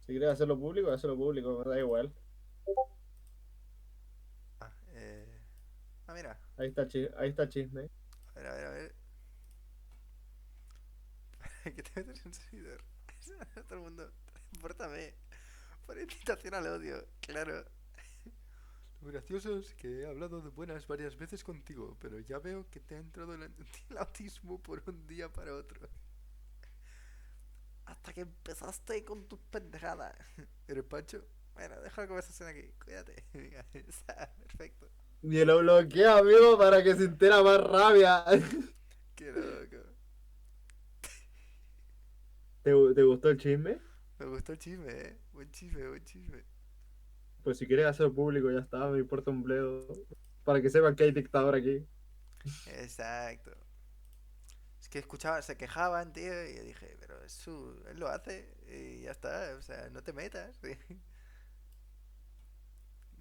Si quieres hacerlo público, me da igual. Ah, mira. Ahí está el chisme. A ver, a ver, a ver. ¿Qué te metes en servidor? Todo el mundo. Pórtame. Por invitación al odio, claro. Lo gracioso es que he hablado de buenas varias veces contigo, pero ya veo que te ha entrado el autismo por un día para otro. Hasta que empezaste con tus pendejadas. ¿Eres Pancho? Bueno, deja la conversación aquí. Cuídate. Venga, está perfecto. Y lo bloquea, amigo, para que sintiera más rabia. Qué loco. ¿Te gustó el chisme? Me gustó el chisme, Buen chisme, buen chisme. Pues si quieres hacerlo público, ya está, me importa un bledo. Para que sepan que hay dictador aquí. Exacto. Es que escuchaba, se quejaban, tío, y yo dije, pero es su, él lo hace y ya está, o sea, no te metas.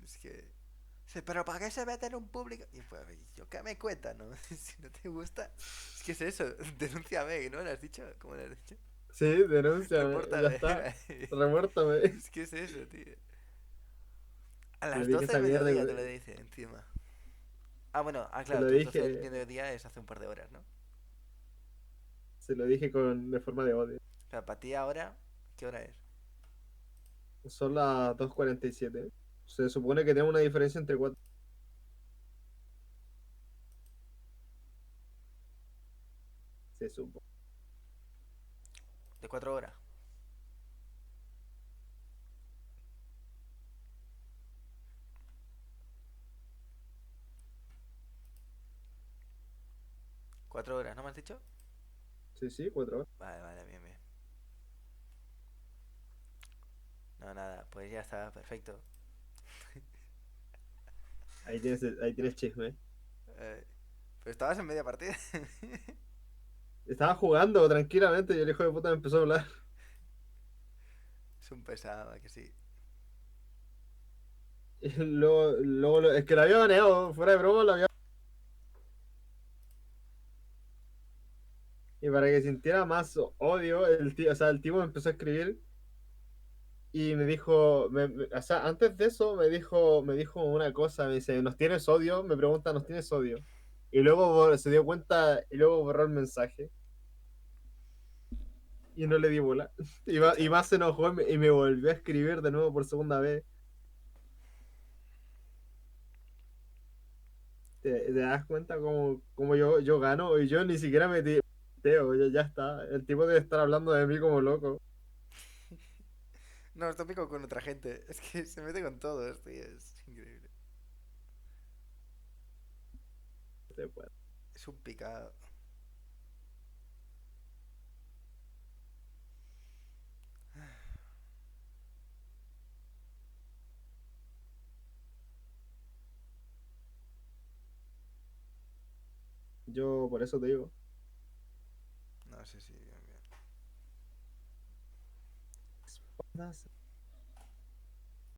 Es que... Sí, pero ¿para qué se mete en un público? Y pues, yo qué me cuenta, ¿no? Si no te gusta... Es que es eso, denúnciame, ¿no? ¿Lo has dicho? ¿Cómo lo has dicho? Sí, denúnciame, ya Repórtame. está. Remórtame. Es que es eso, tío. A Le las dije 12 del esa mierda, mediodía te lo dice encima. Ah, bueno, se claro, lo tus 12 del dije, mediodía es hace un par de horas, ¿no? se lo dije de forma de odio. Claro, para ti ahora, ¿qué hora es? Son las 2:47. Se supone que tenemos una diferencia entre cuatro. Se supone. De 4 horas. 4 horas, ¿no me has dicho? Sí, sí, 4 horas. Vale, vale, bien, bien. No, nada, pues ya está, perfecto. Ahí tienes chisme. Eh, pero estabas en media partida. Estaba jugando tranquilamente y el hijo de puta me empezó a hablar. Es un pesado, ¿a que sí? Y es que la había baneado, fuera de broma, la había. Y para que sintiera más odio, el tío, o sea, el tipo me empezó a escribir y me dijo, o sea, antes de eso me dijo una cosa, me dice, ¿nos tienes odio? Me pregunta, ¿nos tienes odio? Y luego se dio cuenta y luego borró el mensaje y no le di bola. Qué Y chaval. más se enojó y me volvió a escribir de nuevo por segunda vez. ¿Te das cuenta cómo yo gano? Y yo ni siquiera me teo, ya está. El tipo debe estar hablando de mí como loco. No, es tópico con otra gente. Es que se mete con todos, tío. Es increíble. Es un picado. Yo por eso te digo. No sé si bien, bien.